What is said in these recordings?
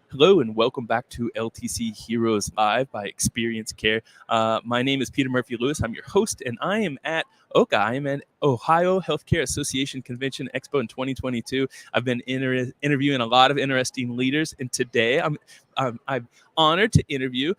Hello and welcome back to LTC Heroes Live by Experience Care. My name is Peter Murphy Lewis. I'm your host, and I am at OHCA. I am at Ohio Healthcare Association Convention and Expo in 2022. I've been interviewing a lot of interesting leaders, and today I'm honored to interview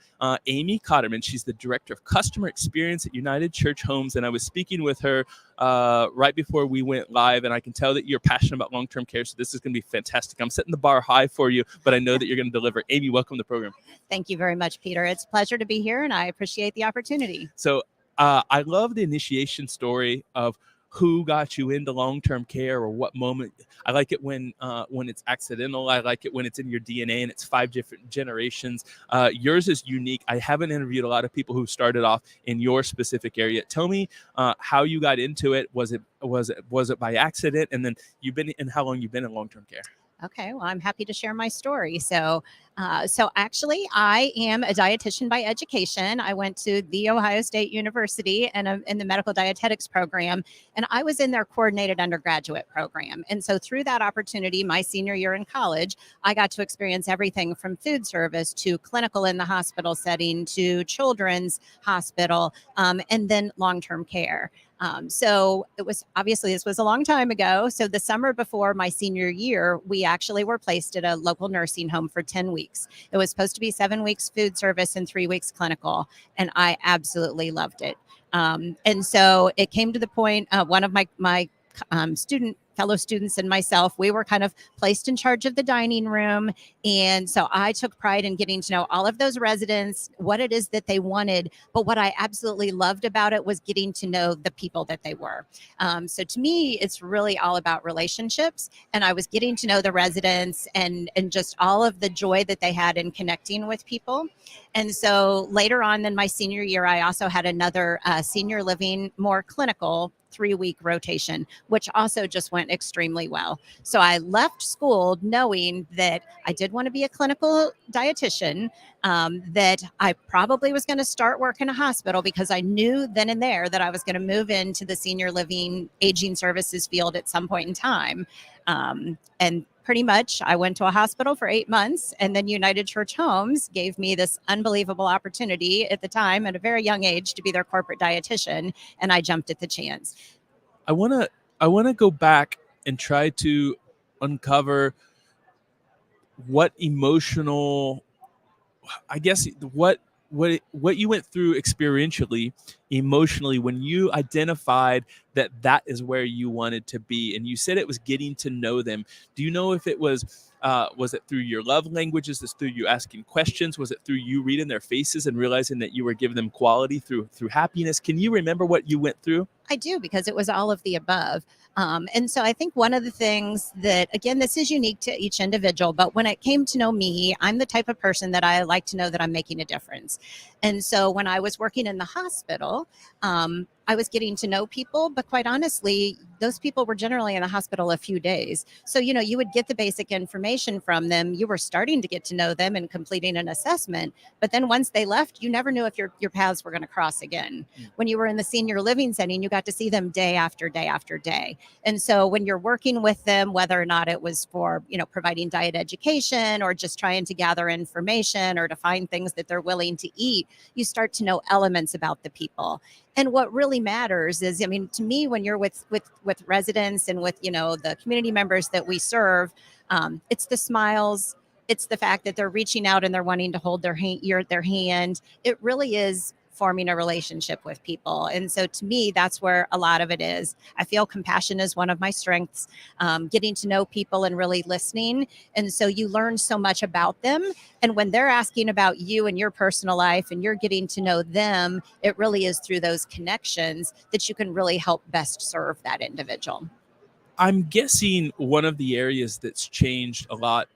Amy Kotterman. She's the Director of Customer Experience at United Church Homes, and I was speaking with her right before we went live, and I can tell that you're passionate about long-term care, so this is going to be fantastic. I'm setting the bar high for you, but I know that you're going to deliver. Amy, welcome to the program. Thank you very much, Peter. It's a pleasure to be here, and I appreciate the opportunity. So I love the initiation story of who got you into long-term care or what moment. I like it when it's accidental. I like it when it's in your DNA and it's 5 different generations. Yours is unique. I haven't interviewed a lot of people who started off in your specific area. Tell me how you got into it. Was it by accident? And then how long you've been in long-term care? Okay, well, I'm happy to share my story. So actually, I am a dietitian by education. I went to The Ohio State University and in the medical dietetics program, and I was in their coordinated undergraduate program. And so through that opportunity, my senior year in college, I got to experience everything from food service to clinical in the hospital setting to children's hospital, and then long-term care. So it was obviously this was a long time ago. So the summer before my senior year, we actually were placed at a local nursing home for 10 weeks. It was supposed to be 7 weeks food service and 3 weeks clinical. And I absolutely loved it. And so it came to the point, one of my fellow students and myself, we were kind of placed in charge of the dining room. And so I took pride in getting to know all of those residents, what it is that they wanted. But what I absolutely loved about it was getting to know the people that they were. So to me, it's really all about relationships. And I was getting to know the residents and just all of the joy that they had in connecting with people. And so later on in my senior year, I also had another senior living, more clinical 3-week rotation, which also just went extremely well. So I left school knowing that I did want to be a clinical dietitian, that I probably was going to start work in a hospital because I knew then and there that I was going to move into the senior living aging services field at some point in time. And pretty much I went to a hospital for 8 months, and then United Church Homes gave me this unbelievable opportunity at the time at a very young age to be their corporate dietitian, and I jumped at the chance. I want to go back and try to uncover what emotional, I guess, what you went through experientially, emotionally, when you identified that is where you wanted to be. And you said it was getting to know them. Do you know if it was it through your love languages? Was it through you asking questions? Was it through you reading their faces and realizing that you were giving them quality through happiness? Can you remember what you went through? I do, because it was all of the above. And so I think one of the things that, again, this is unique to each individual, but when it came to know me, I'm the type of person that I like to know that I'm making a difference. And so when I was working in the hospital, I was getting to know people, but quite honestly, those people were generally in the hospital a few days. So, you would get the basic information from them. You were starting to get to know them and completing an assessment. But then once they left, you never knew if your paths were going to cross again. When you were in the senior living setting, you got to see them day after day after day. And so when you're working with them, whether or not it was for, providing diet education or just trying to gather information or to find things that they're willing to eat, you start to know elements about the people. And what really matters is, to me, when you're with residents and with, the community members that we serve, it's the smiles, it's the fact that they're reaching out and they're wanting to hold their hand. It really is forming a relationship with people. And so to me, that's where a lot of it is. I feel compassion is one of my strengths, getting to know people and really listening. And so you learn so much about them. And when they're asking about you and your personal life and you're getting to know them, it really is through those connections that you can really help best serve that individual. I'm guessing one of the areas that's changed a lot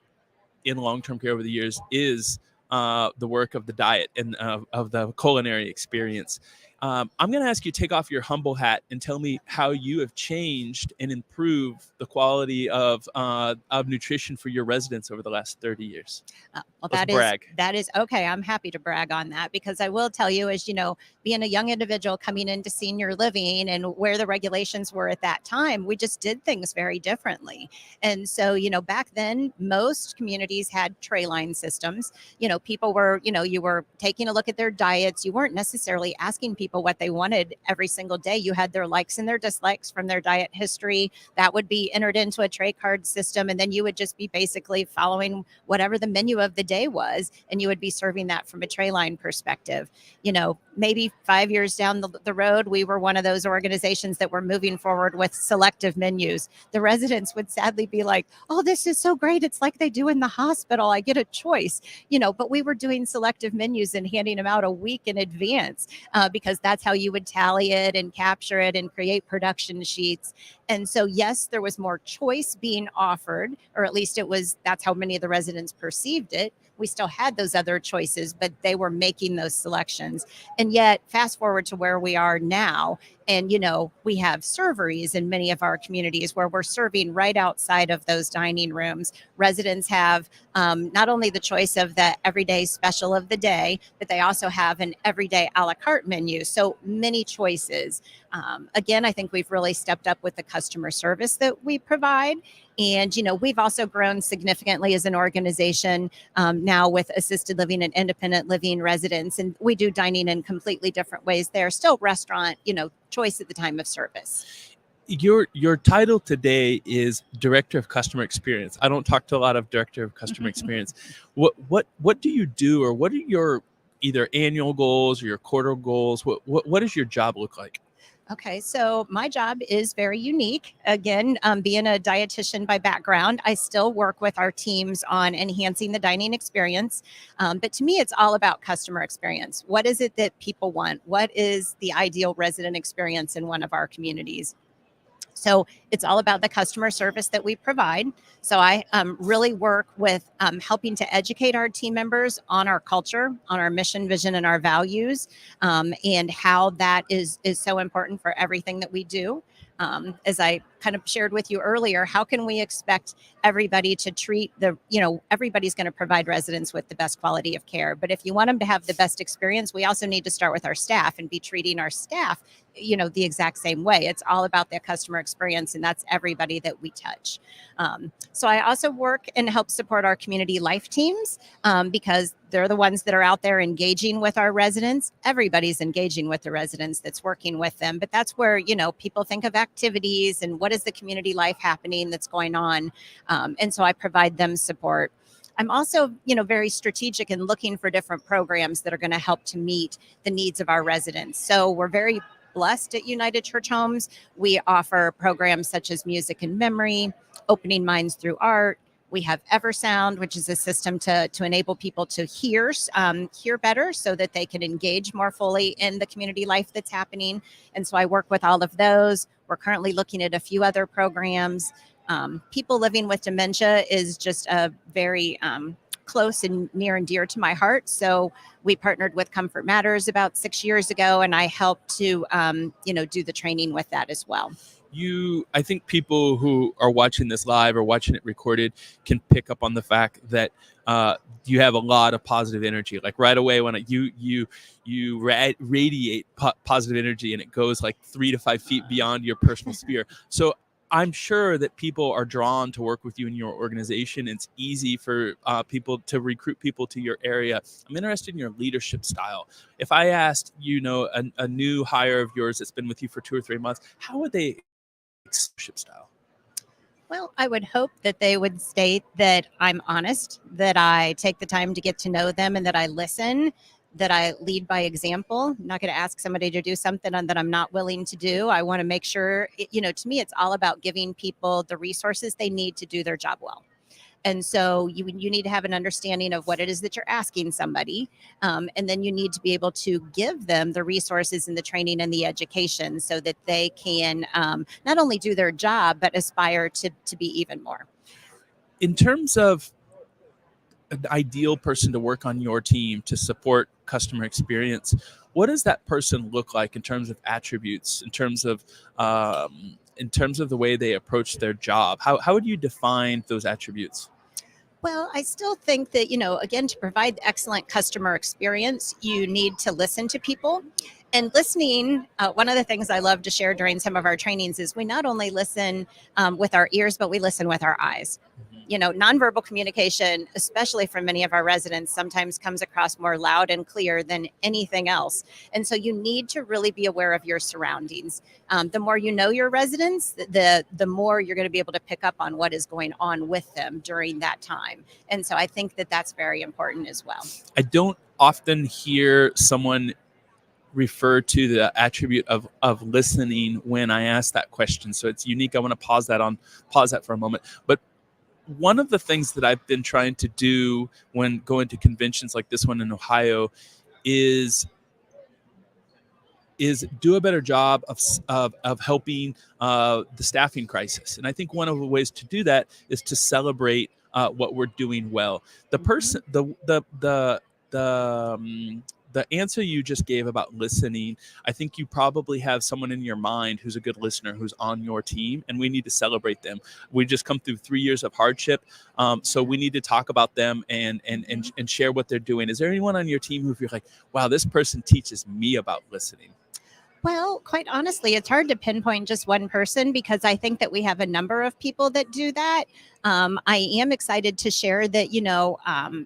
in long-term care over the years is the work of the diet and of the culinary experience. I'm going to ask you to take off your humble hat and tell me how you have changed and improved the quality of nutrition for your residents over the last 30 years. Well, Let's brag. that is okay. I'm happy to brag on that, because I will tell you, as you know, being a young individual coming into senior living and where the regulations were at that time, we just did things very differently. And so, back then, most communities had tray line systems. People were, you were taking a look at their diets. You weren't necessarily asking people what they wanted every single day. You had their likes and their dislikes from their diet history. That would be entered into a tray card system. And then you would just be basically following whatever the menu of the day was, and you would be serving that from a tray line perspective. Maybe 5 years down the road, we were one of those organizations that were moving forward with selective menus. The residents would sadly be like, oh, this is so great. It's like they do in the hospital. I get a choice, but we were doing selective menus and handing them out a week in advance, because that's how you would tally it and capture it and create production sheets. And so, yes, there was more choice being offered, or at least that's how many of the residents perceived it. We still had those other choices, but they were making those selections. And yet, fast forward to where we are now, and we have serveries in many of our communities where we're serving right outside of those dining rooms. Residents have not only the choice of the everyday special of the day, but they also have an everyday a la carte menu. So many choices. Again, I think we've really stepped up with the customer service that we provide. And, we've also grown significantly as an organization now with assisted living and independent living residents. And we do dining in completely different ways. They're still restaurant, choice at the time of service. Your title today is Director of Customer Experience. I don't talk to a lot of Director of Customer Experience. What do you do, or what are your either annual goals or your quarter goals? What does your job look like? Okay, so my job is very unique. Again, being a dietitian by background, I still work with our teams on enhancing the dining experience. But to me, it's all about customer experience. What is it that people want? What is the ideal resident experience in one of our communities? So it's all about the customer service that we provide. So I really work with helping to educate our team members on our culture, on our mission, vision, and our values, and how that is so important for everything that we do. As I kind of shared with you earlier, how can we expect everybody to treat everybody's going to provide residents with the best quality of care. But if you want them to have the best experience, we also need to start with our staff and be treating our staff, the exact same way. It's all about their customer experience, and that's everybody that we touch. So I also work and help support our community life teams because they're the ones that are out there engaging with our residents. Everybody's engaging with the residents that's working with them. But that's where, people think of activities and what is the community life happening that's going on. And so I provide them support. I'm also, very strategic in looking for different programs that are going to help to meet the needs of our residents. So we're very blessed at United Church Homes. We offer programs such as Music and Memory, Opening Minds Through Art. We have EverSound, which is a system to enable people to hear better so that they can engage more fully in the community life that's happening. And so I work with all of those. We're currently looking at a few other programs. People living with dementia is just a very close and near and dear to my heart. So we partnered with Comfort Matters about 6 years ago, and I helped to, do the training with that as well. I think people who are watching this live or watching it recorded can pick up on the fact that you have a lot of positive energy. Like right away when you radiate positive energy, and it goes like 3 to 5 feet beyond your personal sphere. So I'm sure that people are drawn to work with you in your organization. It's easy for people to recruit people to your area. I'm interested in your leadership style. If I asked, a new hire of yours that's been with you for 2 or 3 months, how would they leadership style? Well, I would hope that they would state that I'm honest, that I take the time to get to know them, and that I listen, that I lead by example. I'm not going to ask somebody to do something that I'm not willing to do. I want to make sure, to me, it's all about giving people the resources they need to do their job well. And so you need to have an understanding of what it is that you're asking somebody. And then you need to be able to give them the resources and the training and the education so that they can not only do their job, but aspire to be even more. In terms of an ideal person to work on your team to support customer experience, what does that person look like in terms of attributes, in terms of the way they approach their job? How would you define those attributes? Well, I still think that, again, to provide excellent customer experience, you need to listen to people. And listening, one of the things I love to share during some of our trainings is we not only listen with our ears, but we listen with our eyes. Nonverbal communication, especially from many of our residents, sometimes comes across more loud and clear than anything else. And so you need to really be aware of your surroundings. The more you know your residents, the more you're going to be able to pick up on what is going on with them during that time. And so I think that that's very important as well. I don't often hear someone refer to the attribute of listening when I ask that question. So it's unique. I want to pause that for a moment. But one of the things that I've been trying to do when going to conventions like this one in Ohio is do a better job of helping the staffing crisis. And I think one of the ways to do that is to celebrate what we're doing well. The person, the answer you just gave about listening, I think you probably have someone in your mind who's a good listener, who's on your team, and we need to celebrate them. We just come through 3 years of hardship, so we need to talk about them and share what they're doing. Is there anyone on your team who you're like, wow, this person teaches me about listening? Well, quite honestly, it's hard to pinpoint just one person because I think that we have a number of people that do that. I am excited to share that,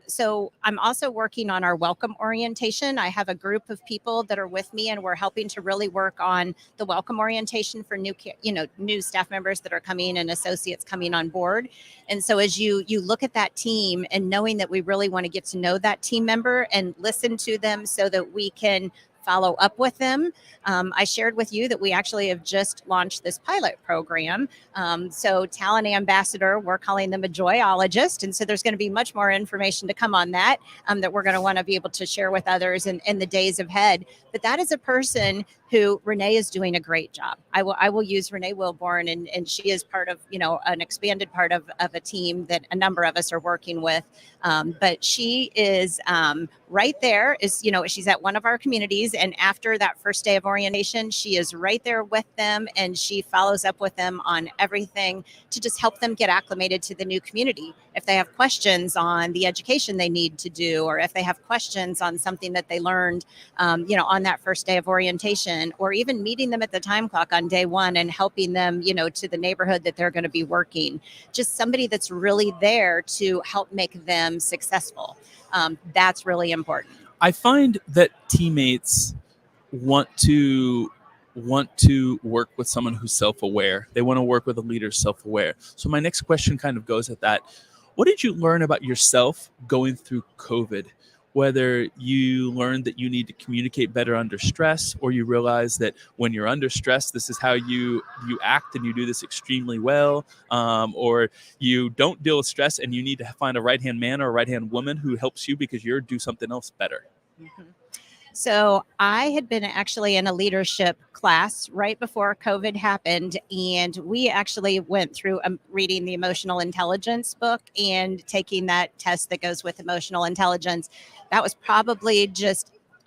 so I'm also working on our welcome orientation. I have a group of people that are with me and we're helping to really work on the welcome orientation for new staff members that are coming and associates coming on board. And so as you look at that team and knowing that we really want to get to know that team member and listen to them so that we can follow up with them. I shared with you that we actually have just launched this pilot program. So Talent Ambassador, we're calling them a joyologist. And so there's going to be much more information to come on that, that we're going to want to be able to share with others in the days ahead. But that is a person who Renee is doing a great job. I will use Renee Wilborn, and she is part of, an expanded part of a team that a number of us are working with. But she is right there, she's at one of our communities. And after that first day of orientation, she is right there with them and she follows up with them on everything to just help them get acclimated to the new community. If they have questions on the education they need to do, or if they have questions on something that they learned, on that first day of orientation, or even meeting them at the time clock on day one and helping them, to the neighborhood that they're going to be working, just somebody that's really there to help make them successful. That's really important. I find that teammates want to work with someone who's self-aware. They want to work with a leader self-aware. So my next question kind of goes at that. What did you learn about yourself going through COVID? Whether you learned that you need to communicate better under stress, or you realize that when you're under stress, this is how you act and you do this extremely well, or you don't deal with stress and you need to find a right-hand man or a right-hand woman who helps you because you're do something else better. Mm-hmm. So I had been actually in a leadership class right before COVID happened, and we actually went through reading the emotional intelligence book and taking that test that goes with emotional intelligence. That was probably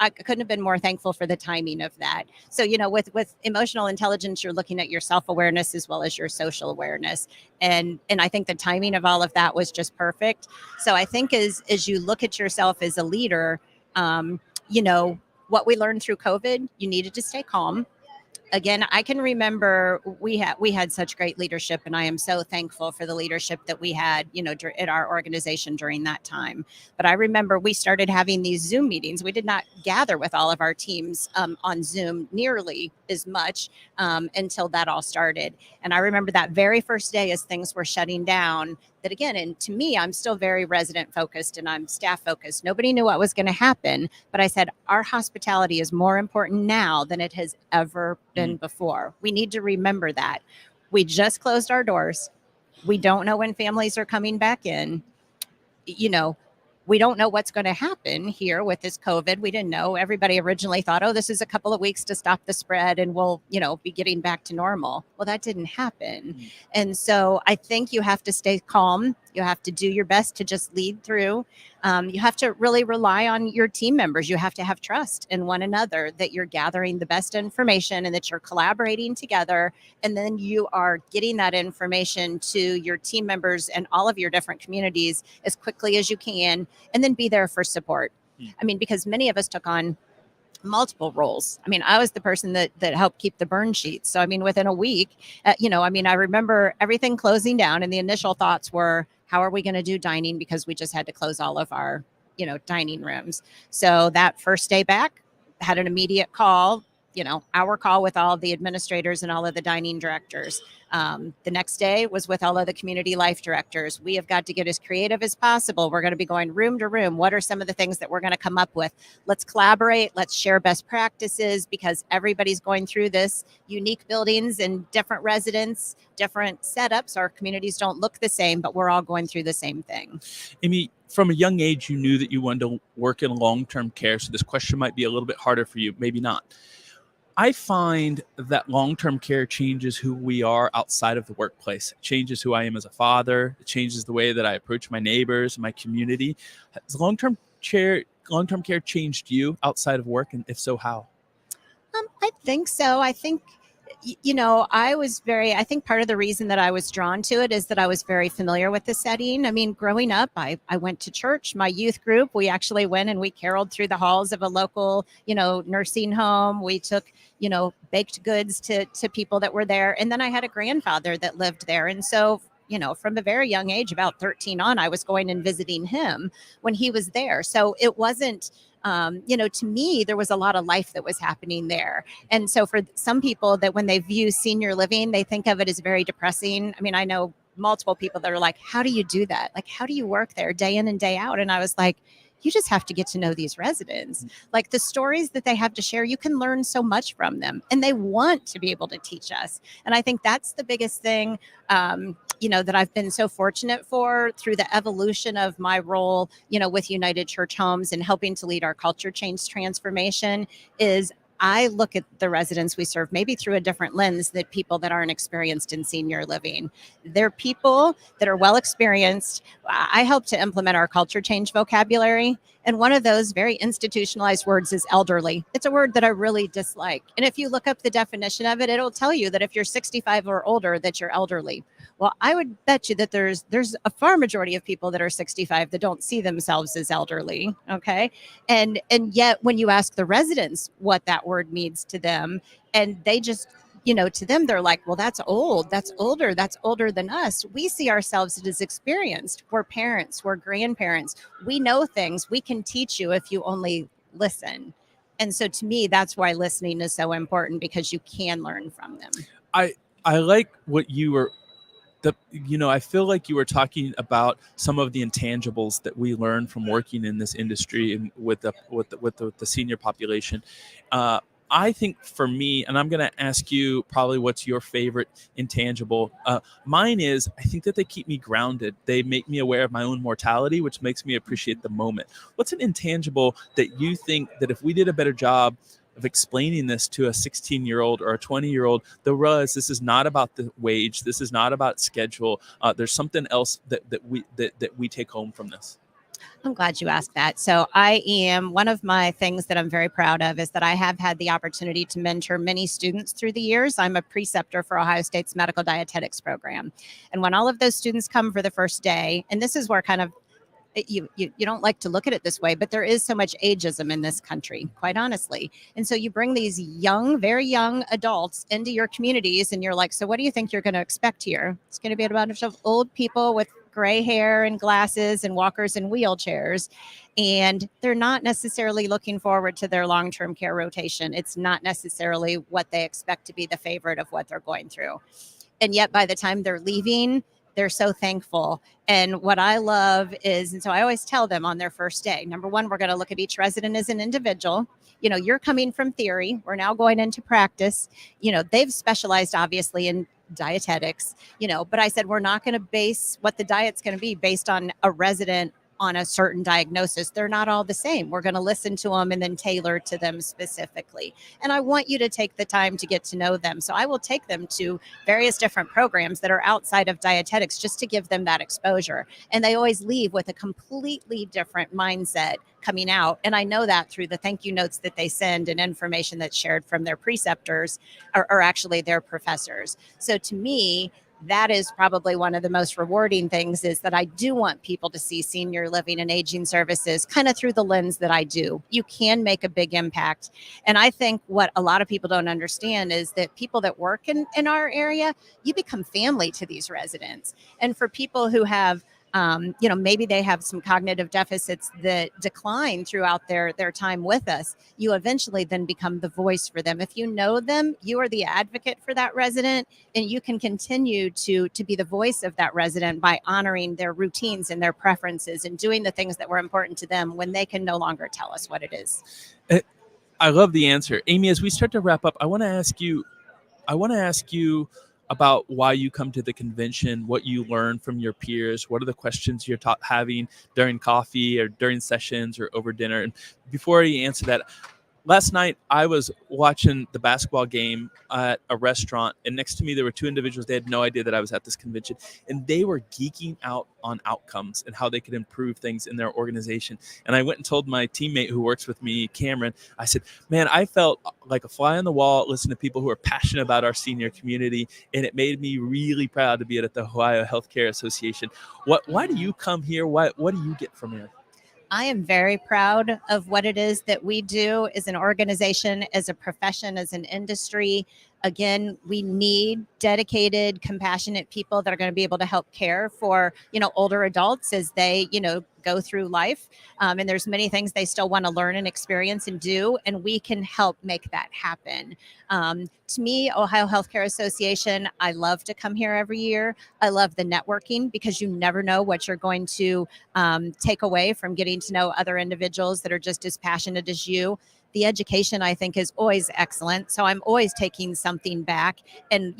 I couldn't have been more thankful for the timing of that. So, with emotional intelligence, you're looking at your self-awareness as well as your social awareness. And I think the timing of all of that was just perfect. So I think as you look at yourself as a leader, what we learned through COVID, you needed to stay calm. Again, I can remember we had such great leadership, and I am so thankful for the leadership that we had, at our organization during that time. But I remember we started having these Zoom meetings. We did not gather with all of our teams on Zoom nearly as much until that all started. And I remember that very first day as things were shutting down, that again, and to me, I'm still very resident focused and I'm staff focused. Nobody knew what was going to happen, but I said, our hospitality is more important now than it has ever been before. We need to remember that. We just closed we don't know when families are coming back in. we don't know what's going to happen here with this COVID. We didn't know. Everybody originally thought, oh, this is a couple of weeks to stop the spread and we'll, be getting back to normal. Well, that didn't happen. And so I think you have to stay calm. You have to do your best to just lead through. You have to really rely on your team members. You have to have trust in one another, that you're gathering the best information and that you're collaborating together. And then you are getting that information to your team members and all of your different communities as quickly as you can, and then be there for support. I mean, because many of us took on multiple roles. I mean, I was the person that helped keep the burn sheets. So, I mean, within a week, I remember everything closing down, and the initial thoughts were, how are we going to do dining? Because we just had to close all of our, dining rooms. So that first day back, had an immediate call, our call with all of the administrators and all of the dining directors. The next day was with all of the community life directors. We have got to get as creative as possible. We're going to be going room to room. What are some of the things that we're going to come up with? Let's collaborate. Let's share best practices, because everybody's going through this. Unique buildings and different residents, different setups. Our communities don't look the same, but we're all going through the same thing. Amy, from a young age, you knew that you wanted to work in long-term care. So this question might be a little bit harder for you, maybe not. I find that long-term care changes who we are outside of the workplace. It changes who I am as a father. It changes the way that I approach my neighbors, my community. Has long-term care changed you outside of work? And if so, how? I think so. I think, I think part of the reason that I was drawn to it is that I was very familiar with the setting. I mean, growing up, I went to church. My youth group, we actually went and we caroled through the halls of a local, nursing home. We took, baked goods to people that were there. And then I had a grandfather that lived there. And so, from a very young age, about 13 on, I was going and visiting him when he was there. So it wasn't, to me, there was a lot of life that was happening there. And so for some people that when they view senior living, they think of it as very depressing. I mean, I know multiple people that are like, how do you do that? Like, how do you work there day in and day out? And I was like, you just have to get to know these residents. Like, the stories that they have to share, you can learn so much from them, and they want to be able to teach us. And I think that's the biggest thing, that I've been so fortunate for through the evolution of my role, with United Church Homes and helping to lead our culture change transformation, is I look at the residents we serve maybe through a different lens than people that aren't experienced in senior living. They're people that are well experienced. I help to implement our culture change vocabulary. And one of those very institutionalized words is elderly. It's a word that I really dislike. And if you look up the definition of it, it'll tell you that if you're 65 or older, that you're elderly. Well, I would bet you that there's a far majority of people that are 65 that don't see themselves as elderly. Okay. And yet when you ask the residents what that word means to them, and they just, to them, they're like, well, that's old. That's older than us. We see ourselves as experienced. We're parents, we're grandparents. We know things. We can teach you if you only listen. And so to me, that's why listening is so important, because you can learn from them. I like what you were I feel like you were talking about some of the intangibles that we learn from working in this industry and with the senior population. I think for me, and I'm going to ask you probably what's your favorite intangible. Mine is, I think that they keep me grounded. They make me aware of my own mortality, which makes me appreciate the moment. What's an intangible that you think that if we did a better job of explaining this to a 16-year-old or a 20-year-old, they'll realize this is not about the wage. This is not about schedule. There's something else that we take home from this. I'm glad you asked that. So one of my things that I'm very proud of is that I have had the opportunity to mentor many students through the years. I'm a preceptor for Ohio State's medical dietetics program. And when all of those students come for the first day, and this is where kind of you don't like to look at it this way, but there is so much ageism in this country, quite honestly. And so you bring these very young adults into your communities, and you're like, so what do you think you're going to expect here? It's going to be a bunch of old people with gray hair and glasses and walkers and wheelchairs. And they're not necessarily looking forward to their long-term care rotation. It's not necessarily what they expect to be the favorite of what they're going through. And yet by the time they're leaving, they're so thankful. And what I love is, and so I always tell them on their first day, number one, we're going to look at each resident as an individual. You're coming from theory. We're now going into practice. They've specialized obviously in dietetics, but I said, we're not going to base what the diet's going to be based on a resident on a certain diagnosis. They're not all the same. We're going to listen to them and then tailor to them specifically. And I want you to take the time to get to know them. So I will take them to various different programs that are outside of dietetics just to give them that exposure. And they always leave with a completely different mindset coming out. And I know that through the thank you notes that they send and information that's shared from their preceptors or actually their professors. So to me, that is probably one of the most rewarding things, is that I do want people to see senior living and aging services kind of through the lens that I do. You can make a big impact. And I think what a lot of people don't understand is that people that work in our area, you become family to these residents. And for people who have maybe they have some cognitive deficits that decline throughout their time with us, you eventually then become the voice for them. If you know them, you are the advocate for that resident, and you can continue to be the voice of that resident by honoring their routines and their preferences and doing the things that were important to them when they can no longer tell us what it is. I love the answer. Amy, as we start to wrap up, I want to ask you about why you come to the convention, what you learn from your peers, what are the questions you're having during coffee or during sessions or over dinner. And before you answer that, last night I was watching the basketball game at a restaurant, and next to me there were two individuals. They had no idea that I was at this convention, and they were geeking out on outcomes and how they could improve things in their organization. And I went and told my teammate who works with me, Cameron, I said, man, I felt like a fly on the wall listening to people who are passionate about our senior community, and it made me really proud to be at the Ohio Healthcare Association. Why do you come here? What do you get from here? I am very proud of what it is that we do as an organization, as a profession, as an industry. Again, we need dedicated, compassionate people that are going to be able to help care for, older adults as they, go through life. And there's many things they still want to learn and experience and do, and we can help make that happen. To me, Ohio Healthcare Association, I love to come here every year. I love the networking, because you never know what you're going to take away from getting to know other individuals that are just as passionate as you. The education, I think, is always excellent. So I'm always taking something back and,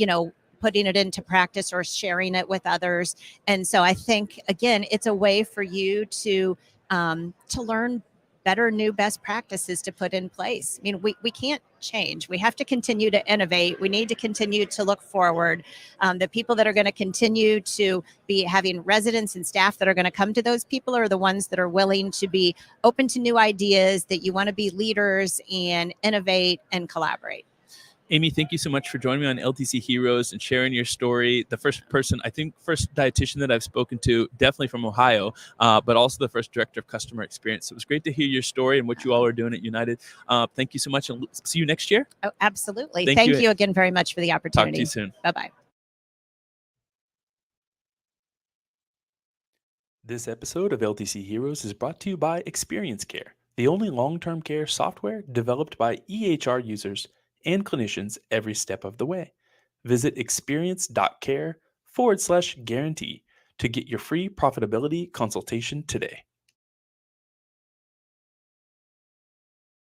putting it into practice or sharing it with others. And so I think, again, it's a way for you to learn better, new best practices to put in place. I mean, we can't change. We have to continue to innovate. We need to continue to look forward. The people that are going to continue to be having residents and staff that are going to come to those people are the ones that are willing to be open to new ideas, that you want to be leaders and innovate and collaborate. Amy, thank you so much for joining me on LTC Heroes and sharing your story. The first dietitian that I've spoken to, definitely from Ohio, but also the first director of customer experience. It was great to hear your story and what you all are doing at United. Thank you so much, and see you next year. Oh, absolutely. Thank you again very much for the opportunity. Talk to you soon. Bye-bye. This episode of LTC Heroes is brought to you by Experience Care, the only long-term care software developed by EHR users and clinicians every step of the way. Visit experience.care/guarantee to get your free profitability consultation today.